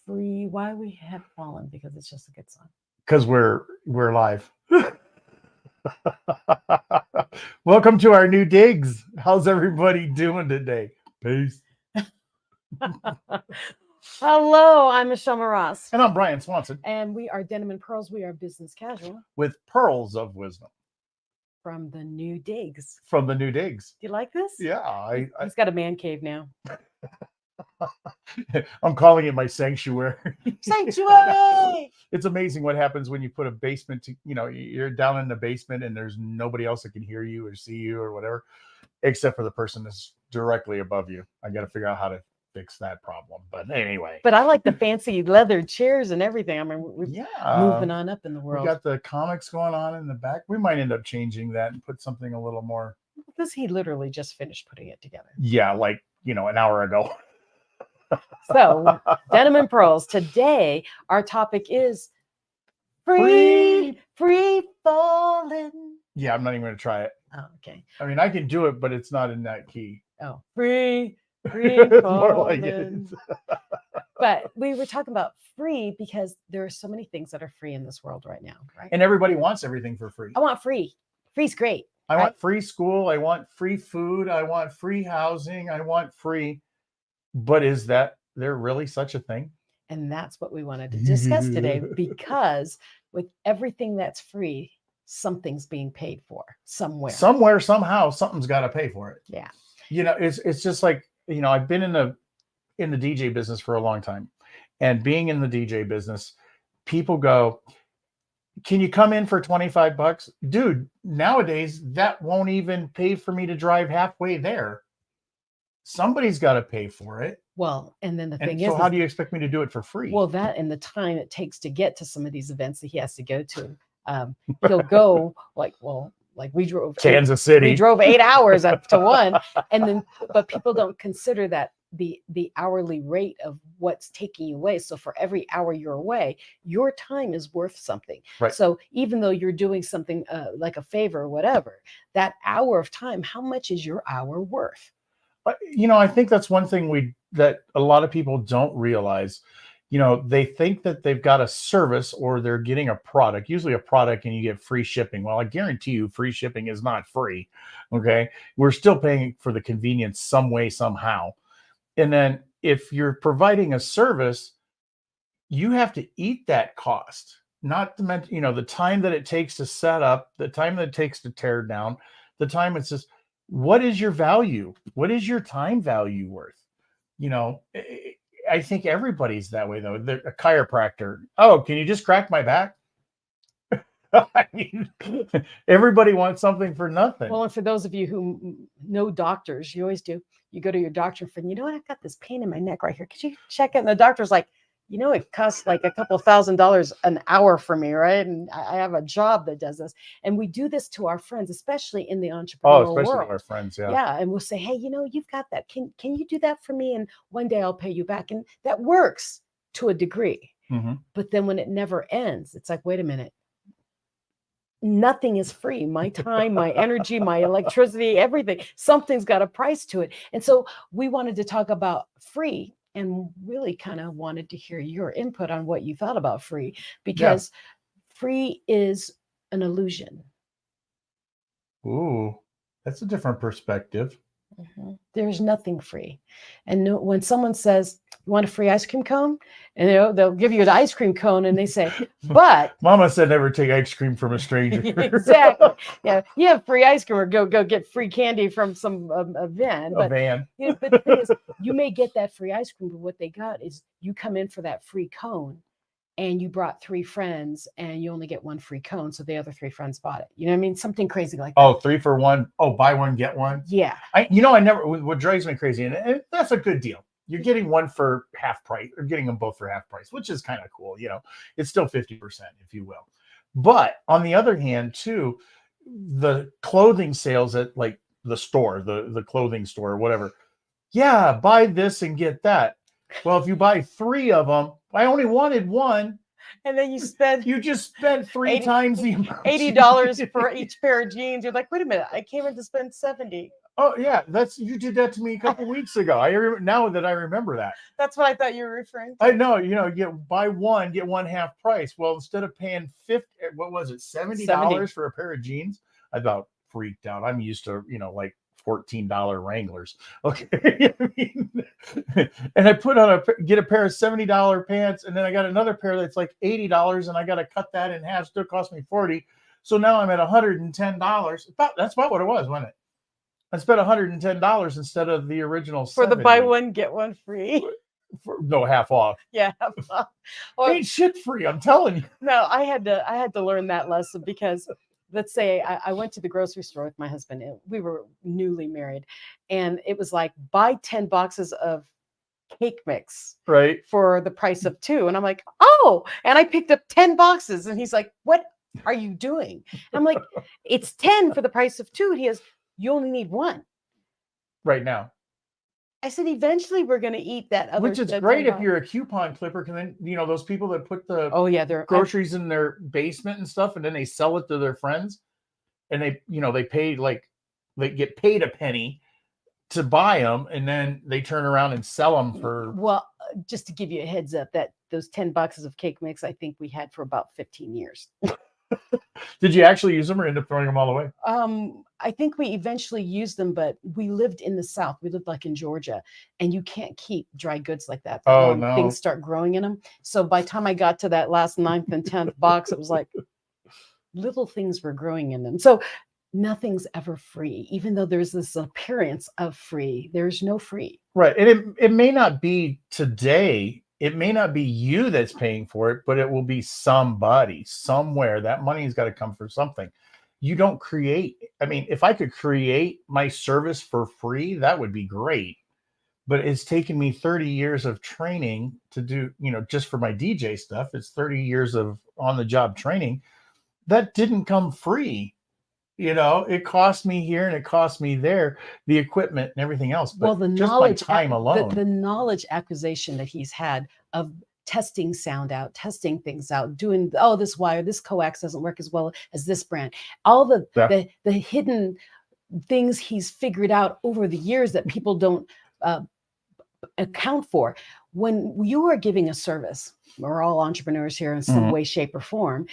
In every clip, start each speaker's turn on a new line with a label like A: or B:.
A: free. Why we have Fallin? Because it's just a good song.
B: Because we're live. Welcome to our new digs. How's everybody doing today? Peace.
A: Hello, I'm Michelle Ross.
B: And I'm Brian Swanson.
A: And we are Denim and Pearls. We are business casual.
B: With pearls of wisdom.
A: From the new digs.
B: From the new digs.
A: Do you like this?
B: Yeah.
A: He's got a man cave now.
B: I'm calling it my sanctuary.
A: Sanctuary!
B: It's amazing what happens when you put a basement to, you're down in the basement and there's nobody else that can hear you or see you or whatever, except for the person that's directly above you. I got to figure out how to fix that problem. But anyway.
A: But I like the fancy leather chairs and everything. I mean, we're moving on up in the world.
B: We got the comics going on in the back. We might end up changing that and put something a little more.
A: Because he literally just finished putting it together.
B: Yeah, like, an hour ago.
A: So, Denim and Pearls. Today, our topic is free falling.
B: Yeah, I'm not even going to try it.
A: Oh, okay.
B: I mean, I can do it, but it's not in that key.
A: Oh, free falling.
B: More like it.
A: But we were talking about free because there are so many things that are free in this world right now, right?
B: And everybody wants everything for free.
A: I want free. Free's great.
B: I want free school. I want free food. I want free housing. I want free. But is there really such a thing?
A: And that's what we wanted to discuss today, because with everything that's free, something's being paid for somewhere.
B: Somewhere, somehow, something's got to pay for it.
A: Yeah.
B: It's just like, I've been in the DJ business for a long time. And being in the DJ business, people go, can you come in for $25? Dude, nowadays, that won't even pay for me to drive halfway there. Somebody's got to pay for it.
A: Well, and then the thing
B: is, how do you expect me to do it for free?
A: Well, that and the time it takes to get to some of these events that he has to go to. He'll go like we drove
B: Kansas City.
A: We drove 8 hours up to one, and then but people don't consider that the hourly rate of what's taking you away. So for every hour you're away, your time is worth something.
B: Right.
A: So even though you're doing something like a favor or whatever, that hour of time, how much is your hour worth?
B: I think that's one thing that a lot of people don't realize. They think that they've got a service or they're getting a product, usually a product, and you get free shipping. Well, I guarantee you free shipping is not free. Okay. We're still paying for the convenience some way, somehow. And then if you're providing a service, you have to eat that cost, not to mention, the time that it takes to set up, the time that it takes to tear down, the time it's just, what is your value? What is your time value worth? I think everybody's that way, though. A chiropractor. Oh, can you just crack my back? I mean, everybody wants something for nothing.
A: Well, and for those of you who know doctors, you always do. You go to your doctor and you know what? I've got this pain in my neck right here. Could you check it? And the doctor's like, it costs like a couple $1,000s an hour for me, right? And I have a job that does this. And we do this to our friends, especially in the entrepreneurial world.
B: Especially our friends, yeah.
A: Yeah, and we'll say, hey, you've got that. Can you do that for me? And one day I'll pay you back. And that works to a degree.
B: Mm-hmm.
A: But then when it never ends, it's like, wait a minute. Nothing is free. My time, my energy, my electricity, everything. Something's got a price to it. And so we wanted to talk about free, and really kind of wanted to hear your input on what you thought about free, because free is an illusion.
B: Ooh, that's a different perspective.
A: Mm-hmm. There's nothing free. And when someone says, you want a free ice cream cone? And they'll give you an ice cream cone and they say, but
B: Mama said never take ice cream from a stranger.
A: Exactly. Yeah. You have free ice cream or go get free candy from some van.
B: A van.
A: But the thing is, you may get that free ice cream, but what they got is you come in for that free cone and you brought 3 friends and you only get 1 free cone. So the other 3 friends bought it. You know what I mean? Something crazy like that.
B: Oh, 3 for 1. Oh, buy 1, get 1.
A: Yeah.
B: What drives me crazy, and that's a good deal. You're getting 1 for half price, or getting them both for half price, which is kind of cool. It's still 50%, if you will. But on the other hand, too, the clothing sales at like the store, the clothing store, or whatever. Yeah, buy this and get that. Well, if you buy 3 of them, I only wanted 1.
A: And then you
B: just spent 3 times the amount.
A: $80 for each pair of jeans. You're like, wait a minute, I came in to spend $70.
B: Oh yeah, you did that to me a couple weeks ago. Now that I remember that.
A: That's what I thought you were referring to.
B: I know, buy one, get one half price. Well, instead of paying what was it, $70 for a pair of jeans? I about freaked out. I'm used to, like $14 Wranglers. Okay. I mean, and I get a pair of $70 pants, and then I got another pair that's like $80, and I got to cut that in half. Still cost me 40. So now I'm at $110. That's about what it was, wasn't it? I spent $110 instead of the original
A: for
B: 70.
A: the buy one get one free.
B: No, half off.
A: Yeah,
B: well, ain't shit free. I'm telling you.
A: No, I had to learn that lesson because let's say I went to the grocery store with my husband. And we were newly married, and it was like buy 10 boxes of cake mix
B: right
A: for the price of 2, and I'm like, oh, and I picked up 10 boxes, and he's like, what are you doing? I'm like, it's 10 for the price of 2. And he goes, you only need 1
B: right now.
A: I said, eventually we're going to eat that other.
B: Which is great if you're a coupon clipper, because then, those people that put the
A: they're
B: groceries in their basement and stuff, and then they sell it to their friends, and they pay they get paid a penny to buy them, and then they turn around and sell them for.
A: Well, just to give you a heads up, that those 10 boxes of cake mix, I think we had for about 15 years.
B: Did you actually use them or end up throwing them all away?
A: I think we eventually used them, but we lived in the South. We lived like in Georgia, and you can't keep dry goods like that.
B: Oh, no.
A: Things start growing in them. So by the time I got to that last 9th and 10th box, it was like little things were growing in them. So nothing's ever free, even though there's this appearance of free. There's no free.
B: Right. And it may not be today. It may not be you that's paying for it, but it will be somebody somewhere. That money's got to come for something. You don't create. I mean, if I could create my service for free, that would be great. But it's taken me 30 years of training to do, just for my DJ stuff. It's 30 years of on-the-job training. That didn't come free. It cost me here and it cost me there, the equipment and everything else. But
A: well, the
B: just
A: knowledge,
B: my time alone,
A: the knowledge acquisition that he's had of testing sound out, testing things out, doing, this wire, this coax doesn't work as well as this brand. All the hidden things he's figured out over the years that people don't account for. When you are giving a service, we're all entrepreneurs here in some way, shape, or form,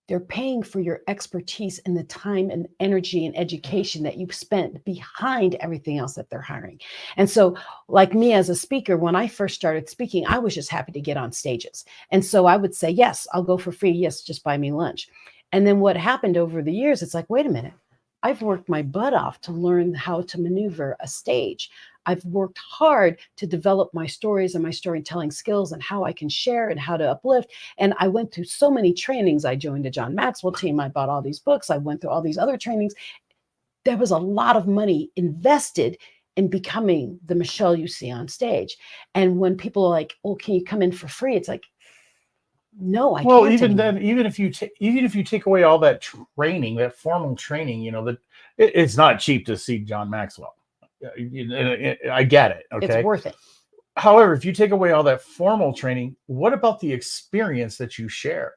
A: they're paying for your expertise and the time and energy and education that you've spent behind everything else that they're hiring. And so, like me as a speaker, when I first started speaking, I was just happy to get on stages. And so I would say, yes, I'll go for free. Yes, just buy me lunch. And then what happened over the years, it's like, wait a minute, I've worked my butt off to learn how to maneuver a stage. I've worked hard to develop my stories and my storytelling skills and how I can share and how to uplift. And I went through so many trainings. I joined the John Maxwell team. I bought all these books. I went through all these other trainings. There was a lot of money invested in becoming the Michelle you see on stage. And when people are like, oh, can you come in for free? It's like, no, I can't.
B: Well, even then, even if you take away all that training, that formal training, it's not cheap to see John Maxwell. I get it. Okay.
A: It's worth it.
B: However, if you take away all that formal training, what about the experience that you share?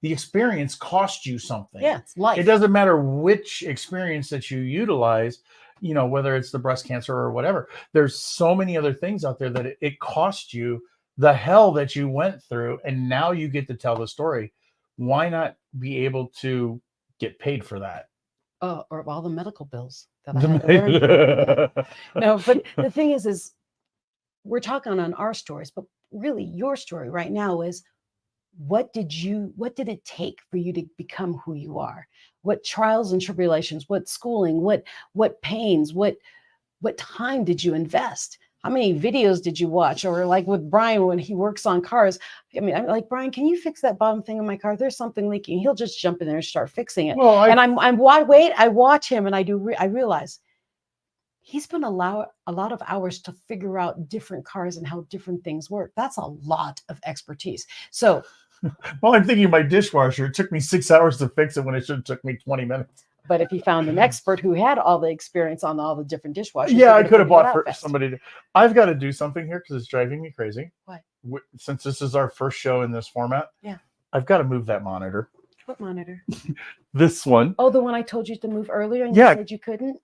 B: The experience costs you something.
A: Yeah, it's life.
B: It doesn't matter which experience that you utilize, whether it's the breast cancer or whatever. There's so many other things out there that it costs you the hell that you went through, and now you get to tell the story. Why not be able to get paid for that?
A: Or all the medical bills that I had to learn. No, but the thing is we're talking on our stories, but really your story right now is, what did it take for you to become who you are? What trials and tribulations, what schooling, what pains, what time did you invest? How many videos did you watch? Or like with Brian, when he works on cars, I'm like, Brian, can you fix that bottom thing in my car? There's something leaking. He'll just jump in there and start fixing it.
B: Well,
A: I watch him and I realize he spent a lot of hours to figure out different cars and how different things work. That's a lot of expertise. So,
B: well, I'm thinking my dishwasher. It took me 6 hours to fix it when it should have took me 20 minutes.
A: But if he found an expert who had all the experience on all the different dishwashers,
B: yeah, I could have bought for somebody. I've got to do something here because it's driving me crazy.
A: What?
B: Since this is our first show in this format,
A: yeah,
B: I've got to move that monitor.
A: What monitor?
B: This one.
A: Oh, the one I told you to move earlier and
B: Yeah.
A: you said you couldn't?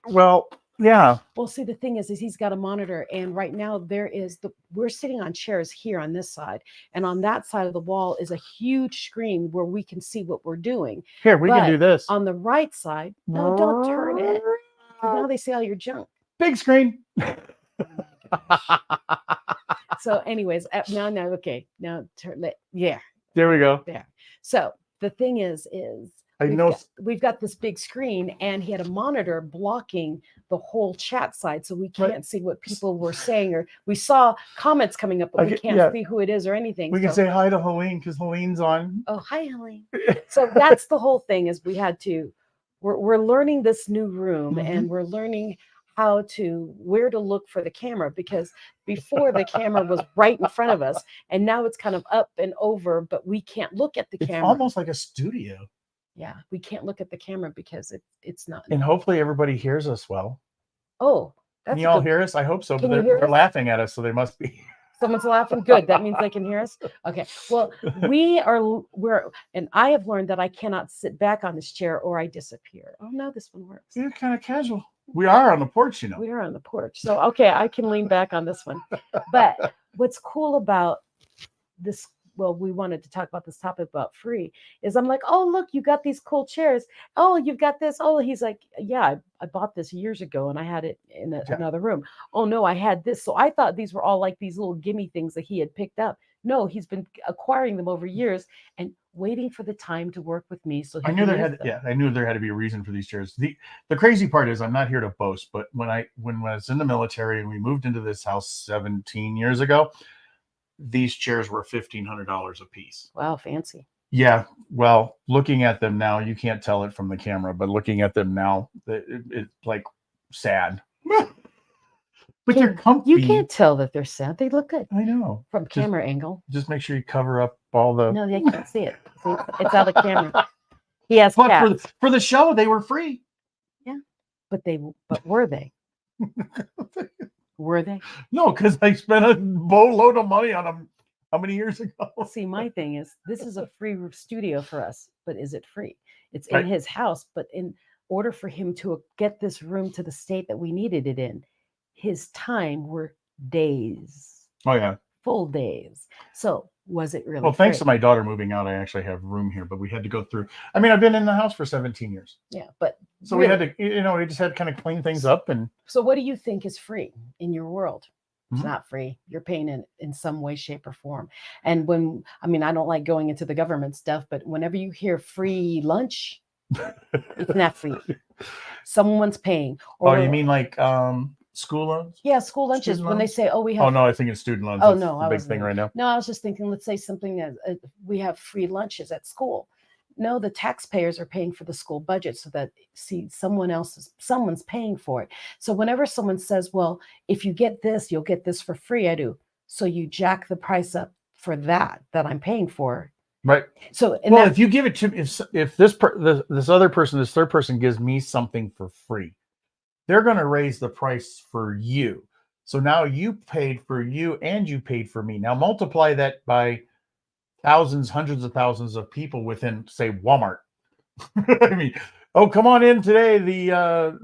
B: Well, yeah.
A: Well, see, the thing is he's got a monitor, and right now we're sitting on chairs here on this side, and on that side of the wall is a huge screen where we can see what we're doing.
B: Here, we can do this.
A: On the right side, no, don't turn it. 'Cause now they see all your junk.
B: Big screen.
A: So, anyways, now, okay, now turn it. Yeah,
B: There we go.
A: there. So the thing is
B: I know.
A: we've got this big screen, and he had a monitor blocking the whole chat side, so we can't see what people were saying, or we saw comments coming up, but we can't see who it is or anything.
B: We can say hi to Helene because Helene's on.
A: Oh, hi, Helene. So that's the whole thing, is we're learning this new room, and we're learning where to look for the camera, because before the camera was right in front of us, and now it's kind of up and over, but we can't look at the camera.
B: It's almost like a studio.
A: Yeah, we can't look at the camera because it's not.
B: And hopefully everybody hears us well.
A: Oh,
B: can you all hear us? I hope so. But they're laughing at us, so they must be.
A: Someone's laughing. Good. That means they can hear us. Okay. Well, and I have learned that I cannot sit back on this chair or I disappear. Oh no, this one works.
B: You're kind of casual. We are on the porch,
A: We are on the porch. So, okay, I can lean back on this one. But what's cool about this, well, we wanted to talk about this topic about free, is I'm like, oh, look, you got these cool chairs. Oh, you've got this. Oh, he's like, yeah, I bought this years ago and I had it in another room. Oh, no, I had this. So I thought these were all like these little gimme things that he had picked up. No, he's been acquiring them over years and waiting for the time to work with me. So
B: I knew there had to be a reason for these chairs. The crazy part is, I'm not here to boast, but when I was in the military and we moved into this house 17 years ago, these chairs were $1,500 a piece.
A: Wow, fancy.
B: Yeah. Well, looking at them now, you can't tell it from the camera, but looking at them now, it's like sad. But they're comfy.
A: You can't tell that they're sad. They look good.
B: I know.
A: From camera angle.
B: Just make sure you cover up all the.
A: No, they can't see it. See, it's out of camera. He has cats.
B: For the show, they were free.
A: Yeah, but were they? Were they?
B: No, because I spent a boatload of money on them. How many years ago?
A: See, my thing is, this is a free studio for us, but is it free? It's in his house, but in order for him to get this room to the state that we needed it in, his time were days.
B: Oh yeah,
A: full days. So was it really?
B: Well, thanks to my daughter moving out, I actually have room here, but we had to go through. I mean, I've been in the house for 17 years.
A: Yeah, but
B: so really, we had to, we just had to kind of clean things up. And
A: so, what do you think is free in your world? It's not free. You're paying in some way, shape, or form. And I don't like going into the government stuff, but whenever you hear free lunch, it's not free. Someone's paying.
B: Or you mean like school lunch?
A: Yeah, school lunches. When they say, "Oh, we have."
B: Oh no, I think it's student lunch.
A: Oh no,
B: the big thing right now.
A: No, I was just thinking. Let's say something that we have free lunches at school. No, the taxpayers are paying for the school budget, so that someone's paying for it. So whenever someone says, "Well, if you get this, you'll get this for free," I do. So you jack the price up for that I'm paying for.
B: Right.
A: So
B: if you give it to if this third person gives me something for free, they're going to raise the price for you. So now you paid for you and you paid for me. Now multiply that by thousands, hundreds of thousands of people within, say, Walmart. I mean, oh, come on in today. The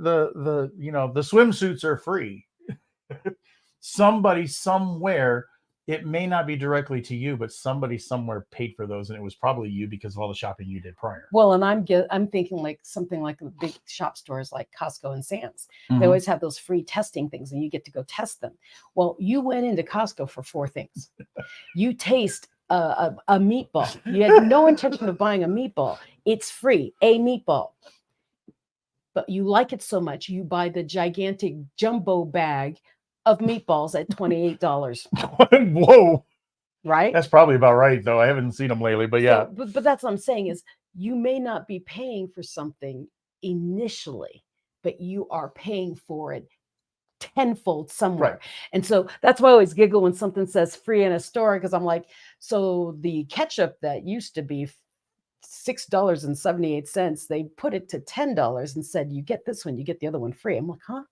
B: swimsuits are free. Somebody somewhere, it may not be directly to you, but somebody somewhere paid for those, and it was probably you because of all the shopping you did prior.
A: Well, and I'm thinking like something like the big shop stores like Costco and Sam's. They always have those free testing things, and you get to go test them. Well, you went into Costco for 4 things. You taste a meatball. You had no intention of buying a meatball. It's free, a meatball. But you like it so much, you buy the gigantic jumbo bag of meatballs at $28.
B: Whoa.
A: Right?
B: That's probably about right, though. I haven't seen them lately, but yeah.
A: So, but that's what I'm saying is you may not be paying for something initially, but you are paying for it tenfold somewhere. Right. And so that's why I always giggle when something says free in a store, because I'm like, so the ketchup that used to be $6.78, they put it to $10 and said, you get this one, you get the other one free. I'm like, huh?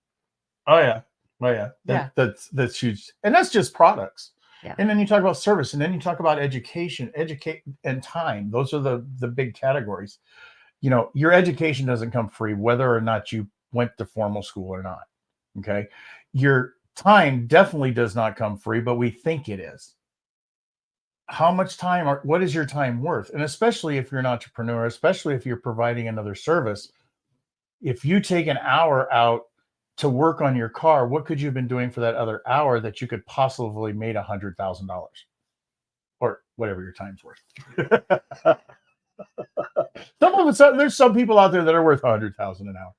B: Oh yeah. Oh yeah. That's huge. And that's just products.
A: Yeah.
B: And then you talk about service, and then you talk about education, educate and time. Those are the big categories. You know, your education doesn't come free, whether or not you went to formal school or not. Okay. Your time definitely does not come free, but we think it is. How much time or what is your time worth? And especially if you're an entrepreneur, especially if you're providing another service, if you take an hour out to work on your car, what could you have been doing for that other hour that you could possibly made $100,000 or whatever your time's worth? Some of it's there's some people out there that are worth 100,000 an hour,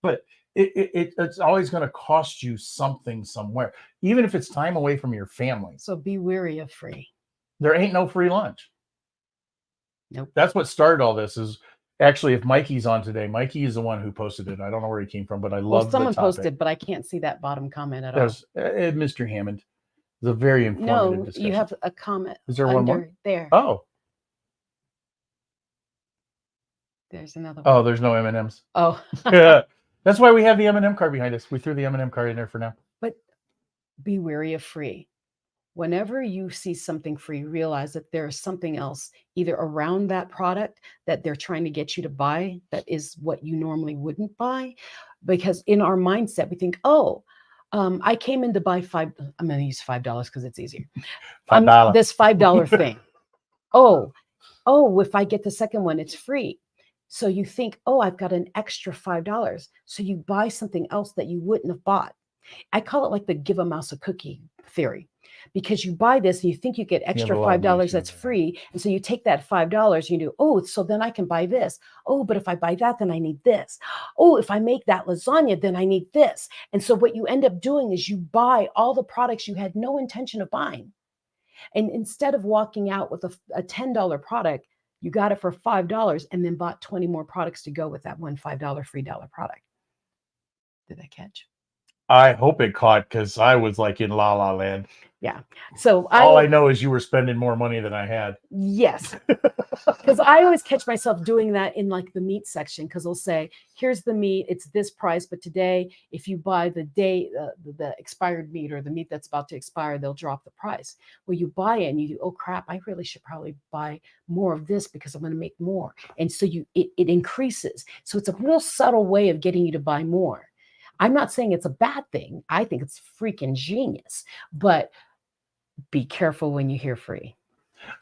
B: but it's always going to cost you something somewhere, even if it's time away from your family.
A: So be weary of free.
B: There ain't no free lunch.
A: Nope.
B: That's what started all this. Is actually, if Mikey's on today, Mikey is the one who posted it. I don't know where he came from, but I love
A: someone
B: the topic.
A: posted, but I can't see that bottom comment at
B: That
A: all.
B: was Mr. Hammond. It's a very informative
A: No,
B: discussion.
A: you have a comment.
B: Is there one more?
A: Under there.
B: Oh,
A: There's another one.
B: oh, there's no M&Ms.
A: Oh,
B: Yeah, that's why we have the M&M card behind us. We threw the M&M card in there for now.
A: but be wary of free. Whenever you see something free, realize that there is something else either around that product that they're trying to get you to buy that is what you normally wouldn't buy. Because in our mindset, we think, oh, I came in to buy I'm going to use $5 because it's easier.
B: $5.
A: This $5 thing. Oh, if I get the second one, it's free. So you think, oh, I've got an extra $5. So you buy something else that you wouldn't have bought. I call it like the give a mouse a cookie theory, because you buy this and you think you get extra $5 that's free. And so you take that $5, you do, oh, so then I can buy this. Oh, but if I buy that, then I need this. Oh, if I make that lasagna, then I need this. And so what you end up doing is you buy all the products you had no intention of buying. And instead of walking out with a $10 product, you got it for $5 and then bought 20 more products to go with that one $5 free dollar product. Did that catch?
B: I hope it caught, because I was like in la la land.
A: Yeah. So
B: all I know is you were spending more money than I had.
A: Yes. Because I always catch myself doing that in like the meat section, because they'll say, here's the meat, it's this price, but today, if you buy the expired meat or the meat that's about to expire, they'll drop the price. Well, you buy it and you do, oh crap, I really should probably buy more of this because I'm going to make more. And so it increases. So it's a real subtle way of getting you to buy more. I'm not saying it's a bad thing. I think it's freaking genius, but be careful when you hear free.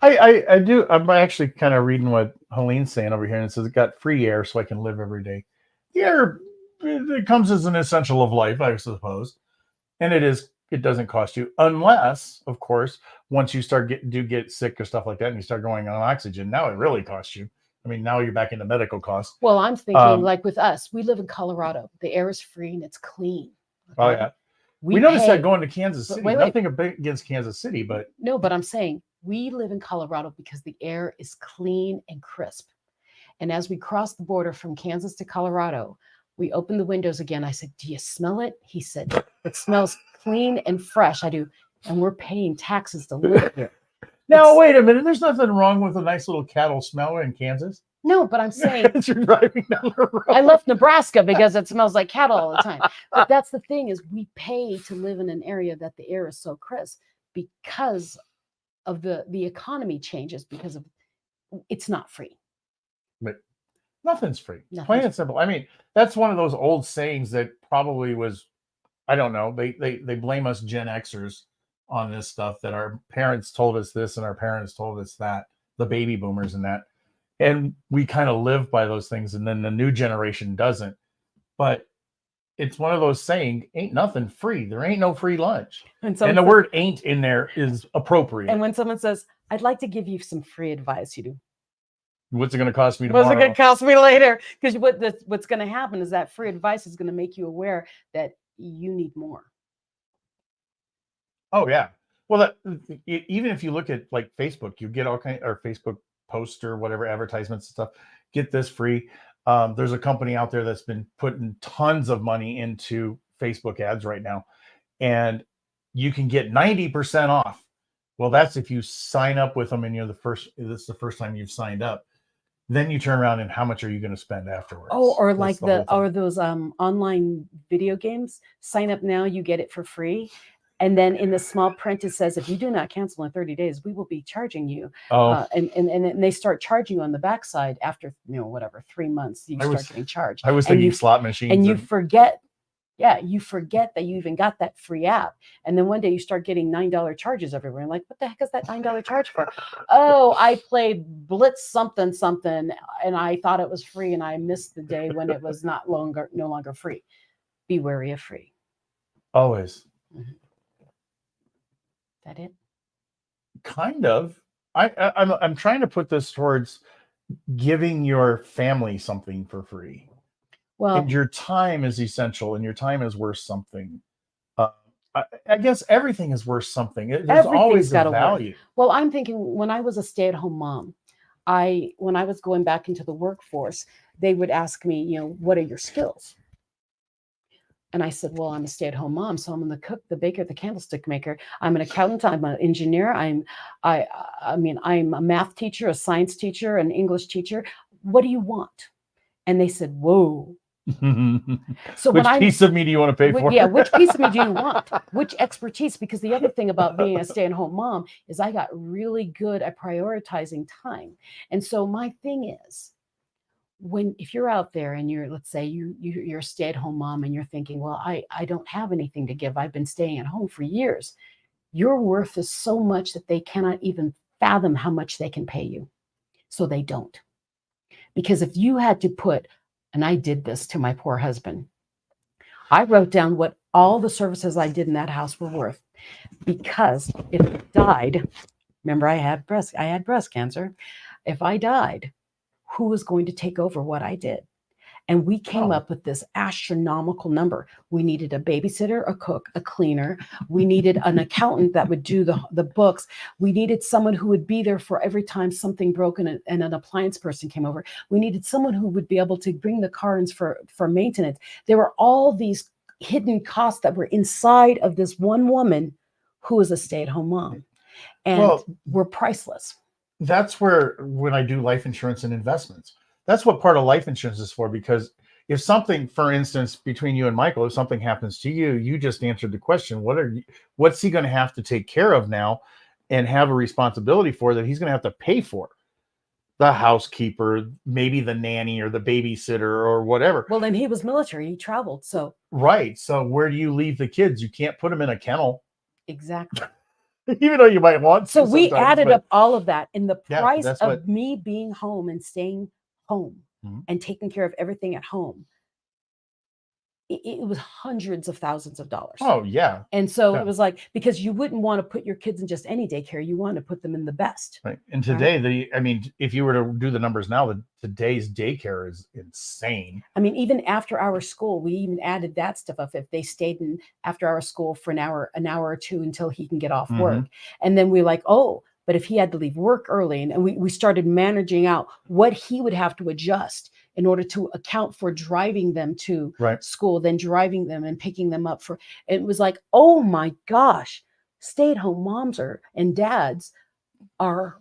B: I do. I'm actually kind of reading what Helene's saying over here, and it says it got free air so I can live every day. The air, it comes as an essential of life, I suppose. And it doesn't cost you, unless, of course, once you get sick or stuff like that and you start going on oxygen, now it really costs you. I mean, now you're back into medical costs.
A: Well, I'm thinking like with us, we live in Colorado. The air is free and it's clean. Okay?
B: Oh, yeah. We noticed that going to Kansas City. Nothing against Kansas City, but...
A: No, but I'm saying we live in Colorado because the air is clean and crisp. And as we crossed the border from Kansas to Colorado, we opened the windows again. I said, do you smell it? He said, it smells clean and fresh. I do. And we're paying taxes to live here.
B: Now, wait a minute. There's nothing wrong with a nice little cattle smell in Kansas.
A: No, but I'm saying
B: you're driving down the road.
A: I left Nebraska because it smells like cattle all the time. But that's the thing, is we pay to live in an area that the air is so crisp because of the economy changes, because of it's not free.
B: But nothing's free. Plain and simple. I mean, that's one of those old sayings that probably was, I don't know, they blame us Gen Xers on this stuff, that our parents told us this and our parents told us that, the baby boomers and that. And we kind of live by those things, and then the new generation doesn't. But it's one of those saying, ain't nothing free. There ain't no free lunch. And the word ain't in there is appropriate.
A: And when someone says, I'd like to give you some free advice, you do.
B: What's it going to cost me tomorrow?
A: What's it going to cost me later? Because what's going to happen is that free advice is going to make you aware that you need more.
B: Oh, yeah. Well, even if you look at like Facebook, you get all kinds, or Facebook posts or whatever, advertisements and stuff, get this free. There's a company out there that's been putting tons of money into Facebook ads right now, and you can get 90% off. Well, that's if you sign up with them and this is the first time you've signed up. Then you turn around and how much are you going to spend afterwards?
A: Oh, or like those online video games. Sign up now, you get it for free. And then in the small print, it says, if you do not cancel in 30 days, we will be charging you.
B: Oh,
A: And they start charging you on the backside after, whatever, 3 months, you start getting charged.
B: I was
A: and
B: thinking
A: you
B: slot machines.
A: and you forget. Yeah, you forget that you even got that free app. And then one day you start getting $9 charges everywhere. And like, what the heck is that $9 charge for? Oh, I played Blitz something something and I thought it was free and I missed the day when it was no longer free. Be wary of free.
B: Always.
A: Mm-hmm. That it?
B: Kind of. I'm trying to put this towards giving your family something for free.
A: Well,
B: and your time is essential, and your time is worth something. I guess everything is worth something. There's always a value.
A: Well, I'm thinking when I was a stay-at-home mom, when I was going back into the workforce, they would ask me, what are your skills? And I said, well, I'm a stay-at-home mom, so I'm the cook, the baker, the candlestick maker. I'm an accountant. I'm an engineer. I'm a math teacher, a science teacher, an English teacher. What do you want? And they said, whoa.
B: So which piece of me do you want to pay for?
A: Yeah, which piece of me do you want? Which expertise? Because the other thing about being a stay-at-home mom is I got really good at prioritizing time. And so my thing is, if you're out there and let's say you're a stay-at-home mom and you're thinking, well, I don't have anything to give. I've been staying at home for years. Your worth is so much that they cannot even fathom how much they can pay you. So they don't. Because if you had to put, and I did this to my poor husband, I wrote down what all the services I did in that house were worth. Because if it died, remember I had breast cancer. If I died, who was going to take over what I did? And we came up with this astronomical number. We needed a babysitter, a cook, a cleaner. We needed an accountant that would do the books. We needed someone who would be there for every time something broke and an appliance person came over. We needed someone who would be able to bring the car in for maintenance. There were all these hidden costs that were inside of this one woman who was a stay-at-home mom. And were priceless.
B: That's where, when I do life insurance and investments, that's what part of life insurance is for. Because if something, for instance, between you and Michael, if something happens to you, you just answered the question, what's he going to have to take care of now and have a responsibility for that he's going to have to pay for? The housekeeper, maybe the nanny or the babysitter or whatever.
A: Well, then he was military. He traveled. So
B: right. So where do you leave the kids? You can't put them in a kennel.
A: Exactly.
B: Even though you might want to.
A: So we added up all of that in the price of me being home and staying home and taking care of everything at home. It was hundreds of thousands of dollars.
B: Oh, yeah.
A: And so it was like, because you wouldn't want to put your kids in just any daycare. You want to put them in the best.
B: Right. And today, if you were to do the numbers now, today's daycare is insane.
A: I mean, even after our school, we even added that stuff up. If they stayed in after our school for an hour or two until he can get off work. And then we're like, but if he had to leave work early, and we started managing out what he would have to adjust in order to account for driving them to school, then driving them and picking them up it was like, oh my gosh, stay-at-home moms and dads are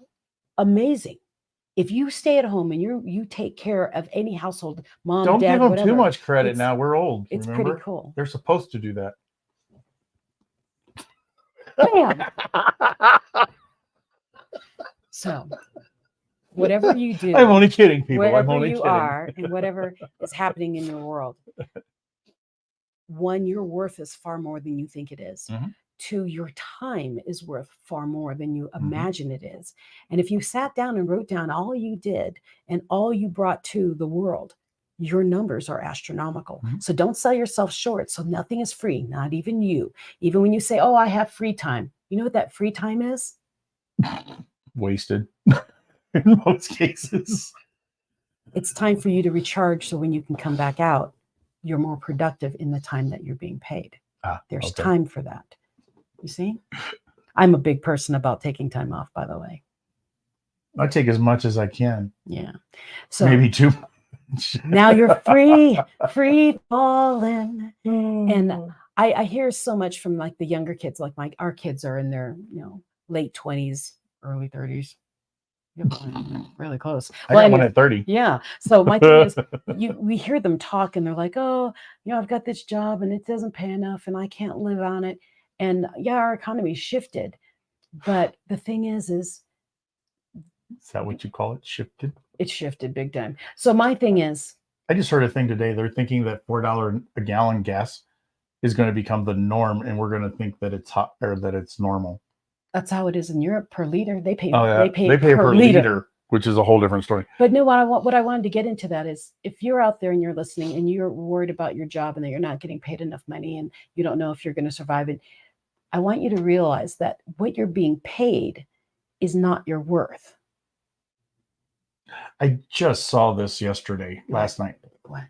A: amazing. If you stay at home and you take care of any household, mom,
B: don't
A: dad,
B: give them
A: whatever,
B: too much credit now. We're old.
A: It's
B: remember?
A: Pretty cool.
B: They're supposed to do that.
A: Bam. So whatever you do,
B: I'm only kidding, people.
A: Wherever
B: I'm only
A: you
B: kidding.
A: are and whatever is happening in your world, one, your worth is far more than you think it is. Two, your time is worth far more than you imagine it is. And if you sat down and wrote down all you did and all you brought to the world, your numbers are astronomical. So don't sell yourself short. So nothing is free, not even you. Even when you say, I have free time. You know what that free time is?
B: Wasted in most cases.
A: It's time for you to recharge, so when you can come back out, you're more productive in the time that you're being paid. There's time for that. You see? I'm a big person about taking time off, by the way.
B: I take as much as I can.
A: Yeah. So
B: maybe too much.
A: Now you're free falling. And I hear so much from like the younger kids, like our kids are in their, late 20s, early 30s. Really close.
B: I got one at 30.
A: Yeah. So my thing is, we hear them talk and they're like, I've got this job and it doesn't pay enough and I can't live on it. And yeah, our economy shifted. But the thing is
B: that what you call it? Shifted?
A: it shifted big time. So my thing is,
B: I just heard a thing today. They're thinking that $4 a gallon gas is going to become the norm, and we're going to think that it's hot or that it's normal.
A: that's how it is in Europe per liter. They pay
B: Oh yeah,
A: they pay
B: they pay
A: per
B: per
A: liter.
B: liter, which is a whole different story.
A: But no, what I wanted to get into that is if you're out there and you're listening and you're worried about your job and that you're not getting paid enough money and you don't know if you're going to survive it, I want you to realize that what you're being paid is not your worth.
B: I just saw this yesterday, last night.
A: What?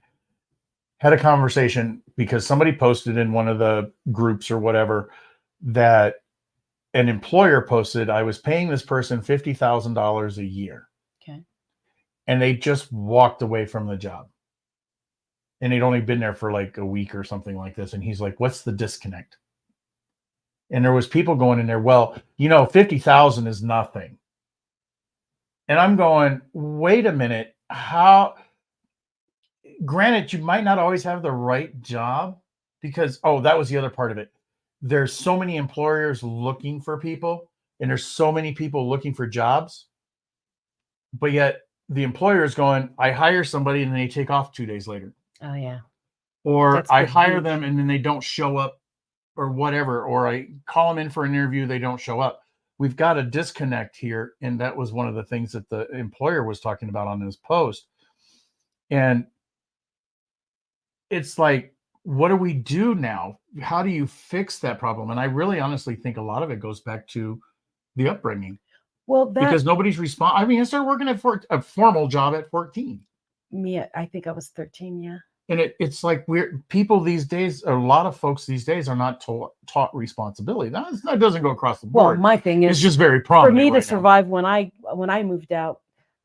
B: Had a conversation because somebody posted in one of the groups or whatever that an employer posted, I was paying this person $50,000 a year.
A: Okay.
B: And they just walked away from the job. And they'd only been there for like a week or something like this. And he's like, what's the disconnect? And there was people going in there, well, 50,000 is nothing. And I'm going, wait a minute, how? Granted, you might not always have the right job because, that was the other part of it. There's so many employers looking for people and there's so many people looking for jobs. But yet the employer is going, I hire somebody and then they take off 2 days later.
A: Oh yeah.
B: Or
A: That's
B: I
A: been
B: hire
A: huge.
B: them and then they don't show up or whatever. Or I call them in for an interview, they don't show up. We've got a disconnect here. And that was one of the things that the employer was talking about on his post. And it's like, what do we do now? How do you fix that problem? And I really honestly think a lot of it goes back to the upbringing.
A: Well,
B: Because nobody's I mean, I started working at a formal job at 14.
A: I think I was 13, yeah.
B: And it's like people these days, a lot of folks these days are not taught responsibility. That doesn't go across the board.
A: Well, my thing is,
B: it's just very
A: for
B: prominent
A: me to
B: right now.
A: survive when I moved out,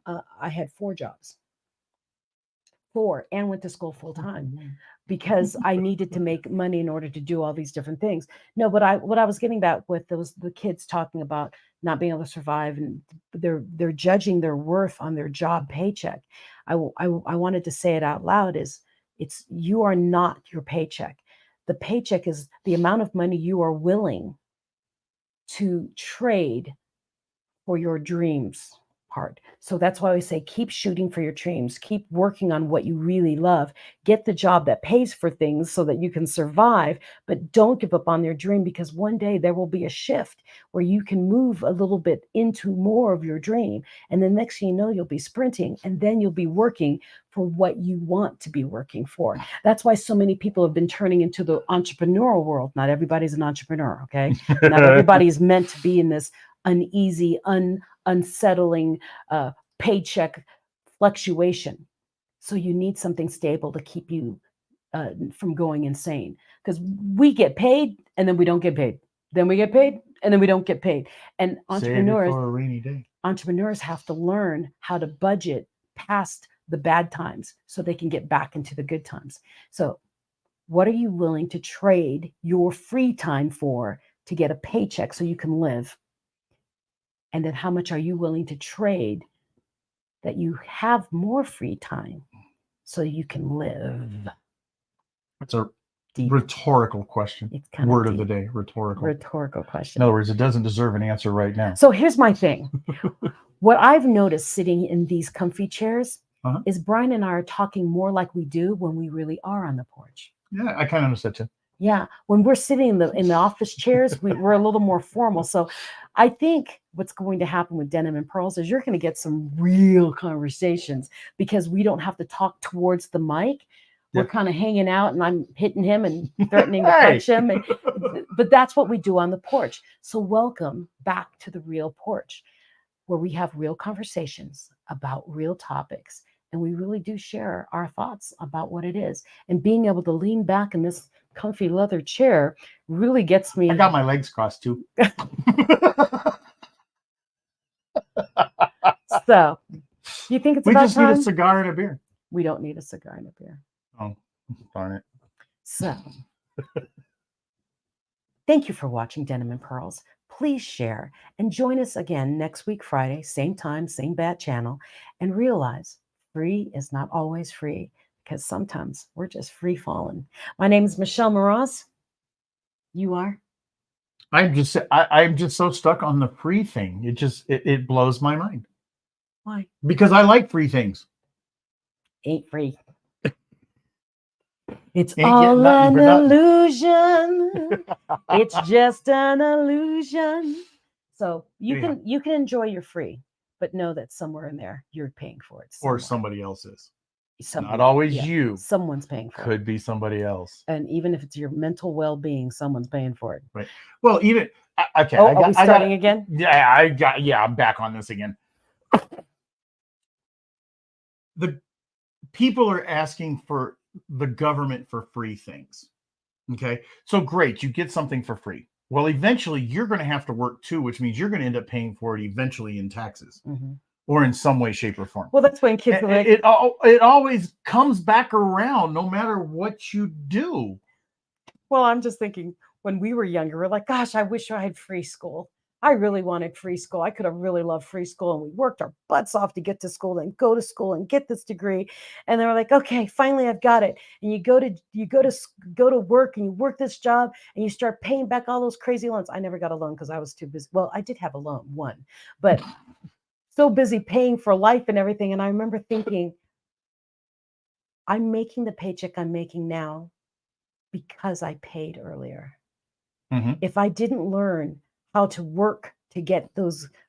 A: I had 4 jobs. 4, and went to school full time because I needed to make money in order to do all these different things. No, what I was getting back with was the kids talking about not being able to survive, and they're judging their worth on their job paycheck. I wanted to say it out loud: you are not your paycheck. The paycheck is the amount of money you are willing to trade for your dreams part. So that's why we say keep shooting for your dreams, keep working on what you really love, get the job that pays for things so that you can survive, but don't give up on your dream, because one day there will be a shift where you can move a little bit into more of your dream. And the next thing you know, you'll be sprinting, and then you'll be working for what you want to be working for. That's why so many people have been turning into the entrepreneurial world. Not everybody's an entrepreneur, okay? Not everybody's meant to be in this uneasy, unsettling paycheck fluctuation. So you need something stable to keep you from going insane, because we get paid and then we don't get paid. Then we get paid and then we don't get paid. And
B: Save it for a rainy day.
A: Entrepreneurs have to learn how to budget past the bad times so they can get back into the good times. So what are you willing to trade your free time for to get a paycheck so you can live? And then how much are you willing to trade that you have more free time so you can live?
B: It's a
A: Deep.
B: Rhetorical question.
A: It's kind
B: Word
A: of
B: of the day, rhetorical.
A: Rhetorical question.
B: In other words, it doesn't deserve an answer right now.
A: So here's my thing. What I've noticed sitting in these comfy chairs is Brian and I are talking more like we do when we really are on the porch.
B: Yeah, I kind of noticed that too.
A: Yeah, when we're sitting in the office chairs, we're a little more formal. So I think what's going to happen with Denim and Pearls is you're going to get some real conversations, because we don't have to talk towards the mic. We're kind of hanging out, and I'm hitting him and threatening to punch him. But that's what we do on the porch. So welcome back to the real porch, where we have real conversations about real topics. And we really do share our thoughts about what it is. And being able to lean back in this comfy leather chair really gets me.
B: I got my legs crossed too.
A: So, you think it's
B: we
A: about
B: just
A: time?
B: need a cigar and a beer.
A: We don't need a cigar and a beer.
B: Oh, darn it.
A: So, thank you for watching Denim and Pearls. Please share and join us again next week, Friday, same time, same bad channel. And realize free is not always free, because sometimes we're just free falling. My name is Michelle Moroz. You are?
B: I'm just so stuck on the free thing. It blows my mind
A: Why?
B: because I like free things.
A: Ain't free. It's
B: Ain't getting
A: all
B: nothing
A: an
B: for nothing.
A: illusion. It's just an illusion. So you
B: Yeah.
A: can enjoy your free, but know that somewhere in there you're paying for it.
B: Or
A: Somewhere.
B: somebody else is.
A: Someone,
B: Not always
A: yeah,
B: you.
A: Someone's paying for it.
B: Could be somebody else.
A: And even if it's your mental well-being, someone's paying for it.
B: Right. Well, even okay.
A: Oh, are we starting again?
B: Yeah, I'm back on this again. The people are asking for the government for free things. Okay. So great, you get something for free. Well, eventually you're going to have to work too, which means you're going to end up paying for it eventually in taxes or in some way, shape, or form.
A: Well, that's when kids are like,
B: it always comes back around no matter what you do.
A: well, I'm just thinking when we were younger, we're like, gosh, I wish I had free school. I really wanted free school. I could have really loved free school. And we worked our butts off to get to school and go to school and get this degree. And they were like, okay, finally I've got it. And you go to work and you work this job and you start paying back all those crazy loans. I never got a loan because I was too busy. Well, I did have a loan, one, but so busy paying for life and everything. And I remember thinking, I'm making the paycheck I'm making now because I paid earlier. If I didn't learn how to work to get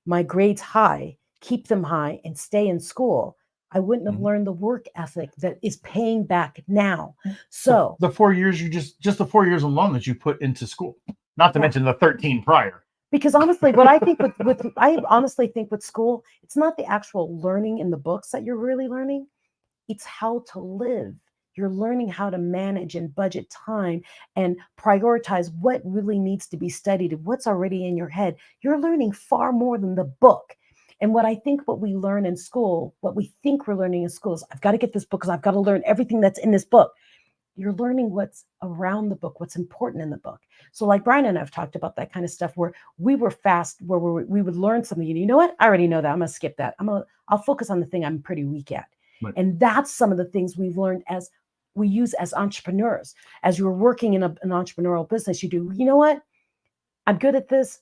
A: my grades high, keep them high, and stay in school, I wouldn't have learned the work ethic that is paying back now. So
B: the 4 years just the 4 years alone that you put into school, not to mention the 13 prior.
A: Because honestly, what I think I honestly think with school, it's not the actual learning in the books that you're really learning. It's how to live. You're learning how to manage and budget time and prioritize what really needs to be studied and what's already in your head. You're learning far more than the book. And what we learn in school, what we think we're learning in school is, I've got to get this book because I've got to learn everything that's in this book. You're learning what's around the book, what's important in the book. So like Brian and I have talked about that kind of stuff where we were fast, where we would learn something. And you know what? I already know that. I'm going to skip that. I'll focus on the thing I'm pretty weak at. Right. And that's some of the things we've learned as we use as entrepreneurs. As you're working in an entrepreneurial business, you do, you know what? I'm good at this,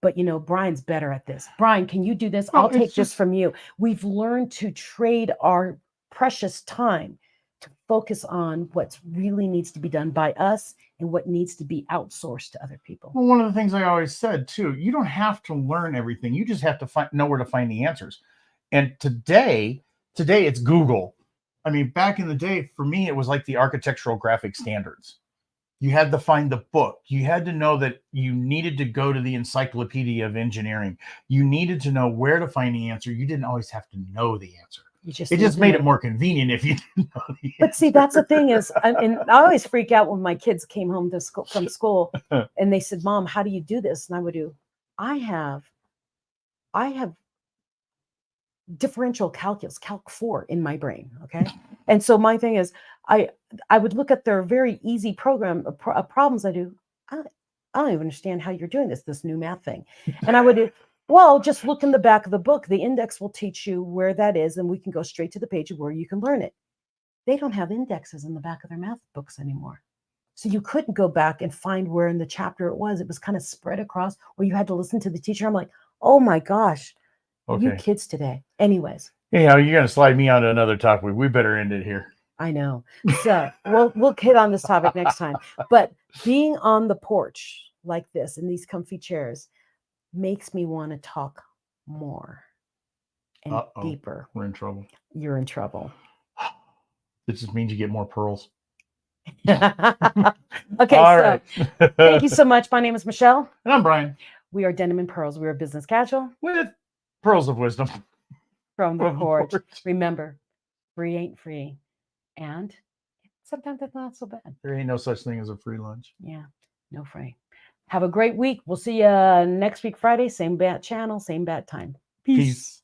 A: but Brian's better at this. Brian, can you do this? I'll take this from you. We've learned to trade our precious time to focus on what really needs to be done by us and what needs to be outsourced to other people.
B: Well, one of the things I always said too, you don't have to learn everything. You just have to know where to find the answers. And today it's Google. I mean, back in the day, for me, it was like the architectural graphic standards. You had to find the book. You had to know that you needed to go to the Encyclopedia of Engineering. You needed to know where to find the answer. You didn't always have to know the answer. It just made it more convenient if you didn't know the answer.
A: But see, that's the thing is, and I always freak out when my kids came home from school and they said, Mom, how do you do this? And I would do, I have differential calculus, Calc 4 in my brain. Okay. And so my thing is, I would look at their very easy problems. I don't even understand how you're doing this new math thing. And I would, well, just look in the back of the book. The index will teach you where that is, and we can go straight to the page of where you can learn it. They don't have indexes in the back of their math books anymore. So you couldn't go back and find where in the chapter it was. It was kind of spread across, or you had to listen to the teacher. I'm like, oh my gosh. Okay. You kids today. Anyways.
B: Anyhow, you're going to slide me on to another topic. We better end it here.
A: I know. So we'll hit on this topic next time. But being on the porch like this in these comfy chairs makes me want to talk more and deeper.
B: We're in trouble.
A: You're in trouble.
B: This just means you get more pearls.
A: Okay, right. Thank you so much. My name is Michelle.
B: And I'm Brian.
A: We are Denim and Pearls. We are business casual.
B: With pearls of wisdom.
A: From the porch. Remember, free ain't free. And sometimes it's not so bad.
B: There ain't no such thing as a free lunch.
A: Yeah, no free. Have a great week. We'll see you next week, Friday. Same bat channel, same bat time. Peace.